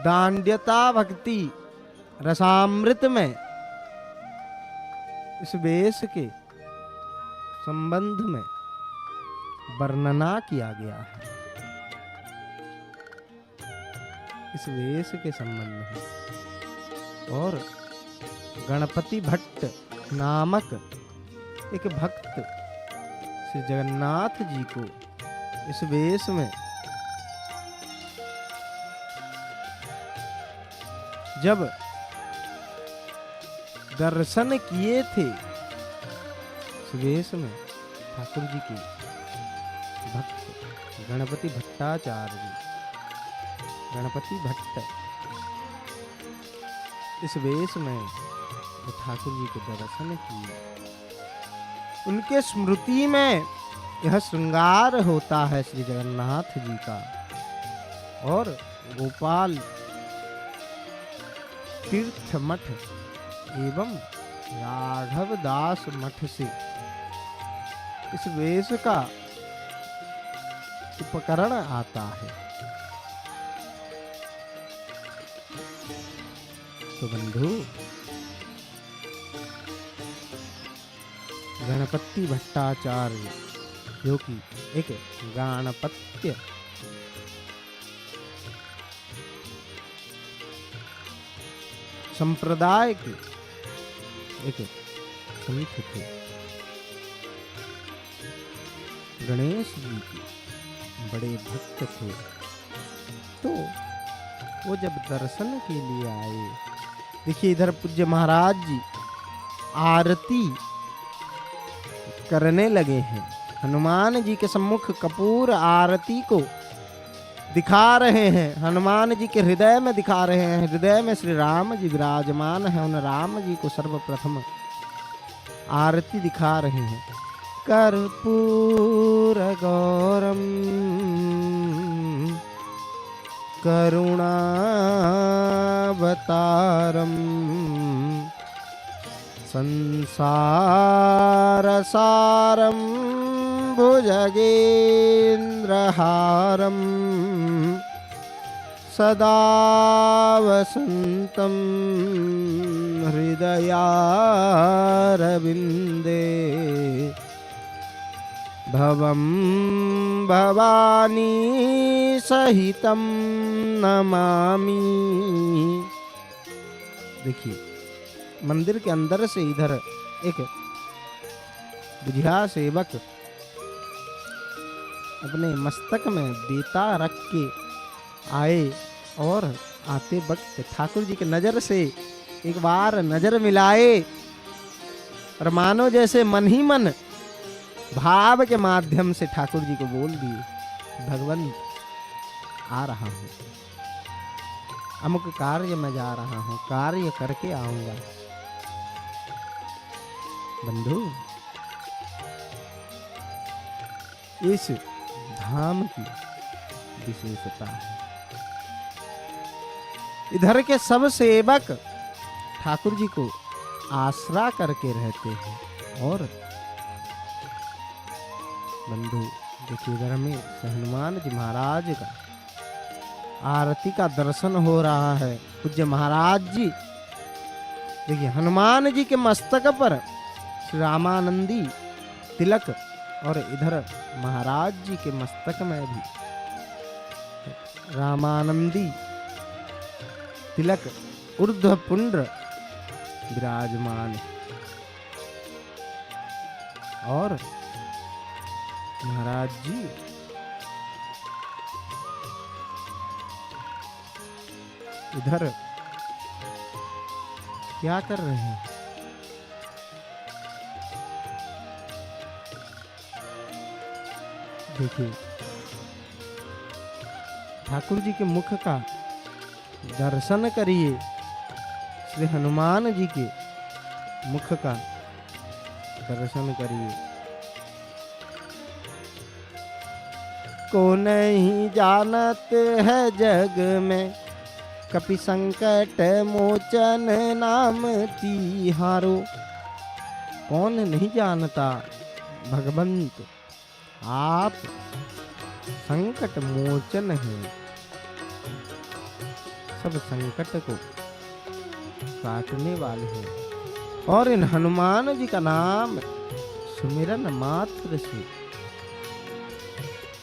दांड्यता भक्ति रसामृत में इस वेश के संबंध में वर्णना किया गया है। इस वेश के संबंध में। और गणपति भट्ट नामक एक भक्त श्री जगन्नाथ जी को इस वेश में जब दर्शन किए थे, इस वेश में ठाकुर जी के भक्त गणपति भट्टाचार्य जी, गणपति भट्ट इस वेश में ठाकुर जी के दर्शन किए। उनके स्मृति में यह श्रृंगार होता है श्री जगन्नाथ जी का। और गोपाल तीर्थ मठ एवं राघव दास मठ से इस वेश का उपकरण आता है। तो बंधु, गणपति भट्टाचार्य जो कि एक गाणपत्य संप्रदाय के एक संत थे, गणेश जी के बड़े भक्त थे। तो वो जब दर्शन के लिए आए, देखिए इधर पूज्य महाराज जी आरती करने लगे हैं। हनुमान जी के सम्मुख कपूर आरती को दिखा रहे हैं, हनुमान जी के हृदय में दिखा रहे हैं। हृदय में श्री राम जी विराजमान है, उन राम जी को सर्वप्रथम आरती दिखा रहे हैं। कर्पूर गौरम करुणावतारम संसारसारं भुजगेन्द्रहारं सदा वसन्तं हृदयारविन्दे भवं भवानी सहितं नमामि। देखिए मंदिर के अंदर से इधर एक बुझिया सेवक अपने मस्तक में बेता रख के आए और आते वक्त ठाकुर जी के नजर से एक बार नजर मिलाए और मानो जैसे मन ही मन भाव के माध्यम से ठाकुर जी को बोल दिए, भगवान आ रहा हूँ, अमुक कार्य में जा रहा हूँ, कार्य करके आऊंगा। बंधु, इस धाम की विशेषता है। इधर के सब सेवक ठाकुर जी को आसरा करके रहते हैं। और बंधु देखिए, इधर में हनुमान जी महाराज का आरती का दर्शन हो रहा है। पूज्य महाराज जी देखिए, हनुमान जी के मस्तक पर श्री रामानंदी तिलक और इधर महाराज जी के मस्तक में भी रामानंदी तिलक ऊर्ध्व पुंड्र विराजमान है। और महाराज जी इधर क्या कर रहे हैं? देखिए, ठाकुर जी के मुख का दर्शन करिए, श्री हनुमान जी के मुख का दर्शन करिए। को नहीं जानत है जग में कपि संकट मोचन नाम तिहारो। कौन नहीं जानता भगवंत आप संकट मोचन हैं, सब संकट को काटने वाले हैं। और इन हनुमान जी का नाम सुमिरन मात्र से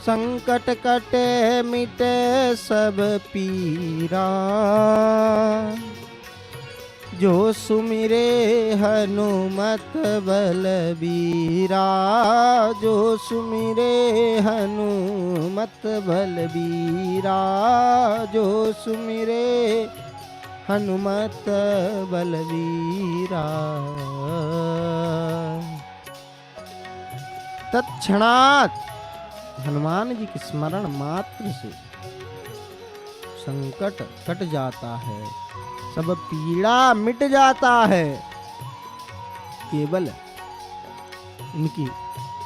संकट कटे मिटे सब पीरा। जो सुमिरे हनुमत बलबीरा, जो सुमिरे हनुमत बलबीरा, जो सुमिरे हनुमत बलबीरा। तत्क्षणात् हनुमान जी के स्मरण मात्र से संकट कट जाता है, सब पीड़ा मिट जाता है, केवल इनकी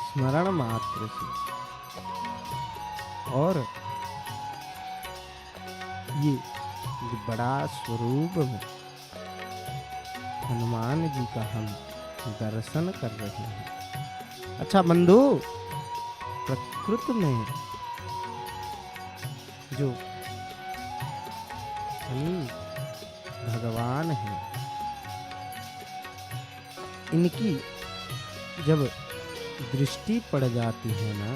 स्मरण मात्र से। और ये बड़ा स्वरूप में हनुमान जी का हम दर्शन कर रहे हैं। अच्छा बंधु, प्रकृति में जो शनि भगवान है, इनकी जब दृष्टि पड़ जाती है ना,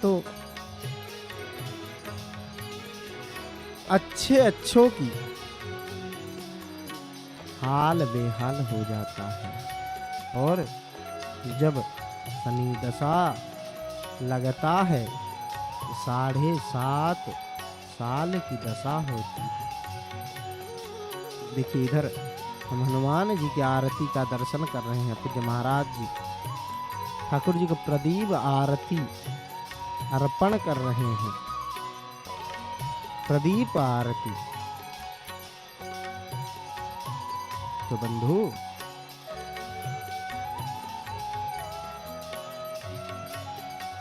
तो अच्छे अच्छों की हाल बेहाल हो जाता है। और जब शनि दशा लगता है, 7.5 साल की दशा होती है। देखिए इधर हम हनुमान जी की आरती का दर्शन कर रहे हैं। पूज्य महाराज जी ठाकुर जी को प्रदीप आरती अर्पण कर रहे हैं। प्रदीप आरती। तो बंधु,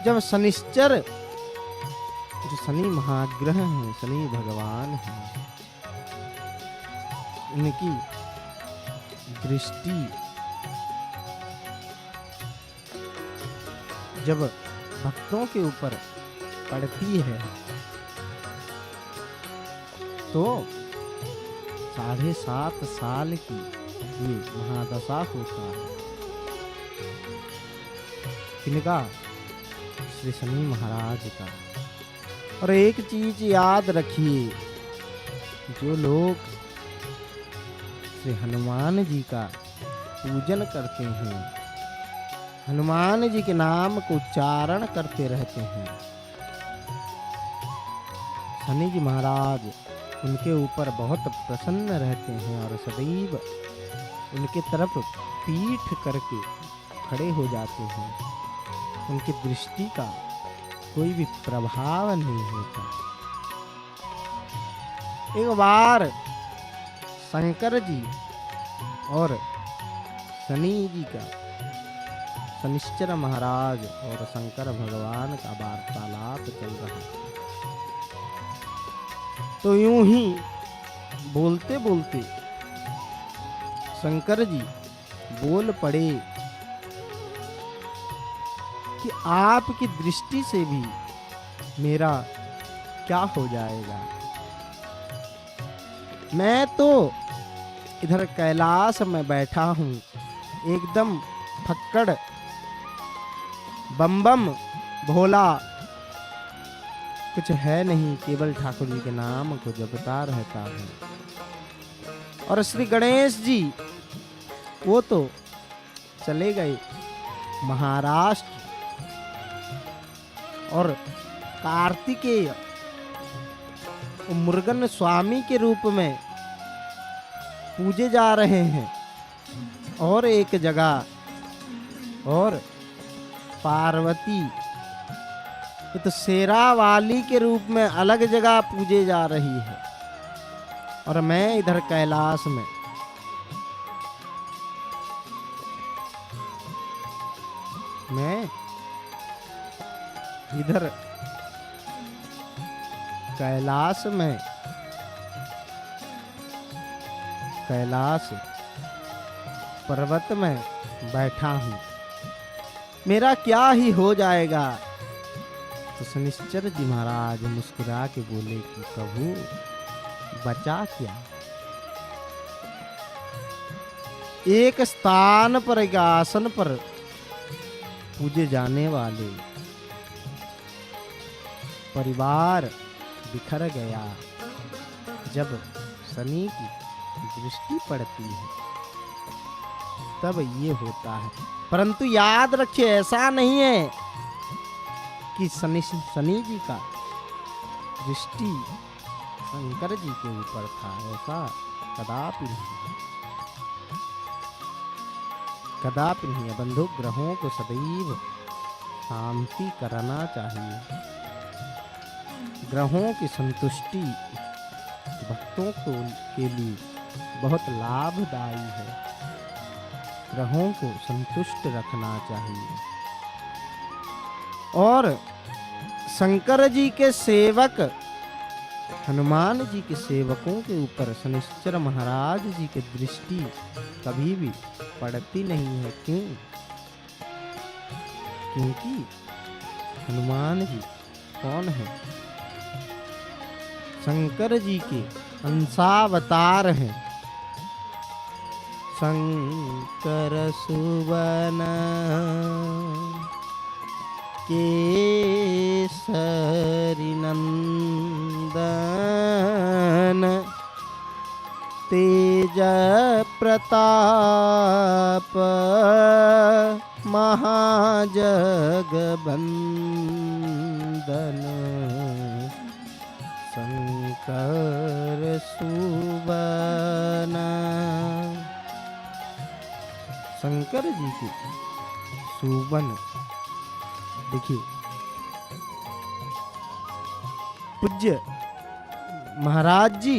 जब शनिश्चर, जो शनि महाग्रह हैं, शनि भगवान हैं, इनकी दृष्टि जब भक्तों के ऊपर पड़ती है, तो 7.5 साल की ये महादशा होता है। किनका? श्री शनि महाराज का। और एक चीज याद रखिए, जो लोग श्री हनुमान जी का पूजन करते हैं, हनुमान जी के नाम को उच्चारण करते रहते हैं, शनि जी महाराज उनके ऊपर बहुत प्रसन्न रहते हैं और सदैव उनके तरफ पीठ करके खड़े हो जाते हैं। उनकी दृष्टि का कोई भी प्रभाव नहीं होता। एक बार शंकर जी और शनि जी का, शनिश्चर महाराज और शंकर भगवान का वार्तालाप चल रहा था। तो यूं ही बोलते बोलते शंकर जी बोल पड़े कि आपकी दृष्टि से भी मेरा क्या हो जाएगा। मैं तो इधर कैलाश में बैठा हूँ, एकदम फक्कड़ बम बम भोला, कुछ है नहीं, केवल ठाकुर जी के नाम को जपता रहता है। और श्री गणेश जी वो तो चले गए महाराष्ट्र, और कार्तिकेय मुर्गन स्वामी के रूप में पूजे जा रहे हैं। और एक जगह और पार्वती तो शेरावाली के रूप में अलग जगह पूजे जा रही है। और मैं इधर कैलाश में कैलाश पर्वत में बैठा हूँ। मेरा क्या ही हो जाएगा, तो शनिश्चर जी महाराज मुस्कुरा के बोले कि प्रभु बचा क्या। एक स्थान पर, एक आसन पर पूजे जाने वाले परिवार बिखर गया जब शनि की दृष्टि पड़ती है, तब ये होता है। परंतु याद रखिए, ऐसा नहीं है कि शनि जी का दृष्टि शंकर जी के ऊपर था, ऐसा कदापि नहीं, कदापि नहीं है। बंधु, ग्रहों को सदैव शांति करना चाहिए। ग्रहों की संतुष्टि भक्तों के लिए बहुत लाभदायी है। ग्रहों को संतुष्ट रखना चाहिए। और शंकर जी के सेवक हनुमान जी के सेवकों के ऊपर शनिश्चर महाराज जी की दृष्टि कभी भी पड़ती नहीं है। क्यों? क्योंकि हनुमान जी कौन है? शंकर जी के अंशावतार हैं। शंकर सुवन केसरी नंदन तेज प्रताप महाजगबंदन शंकर सुवन। शंकर जी की सुवन, देखिए पूज्य महाराज जी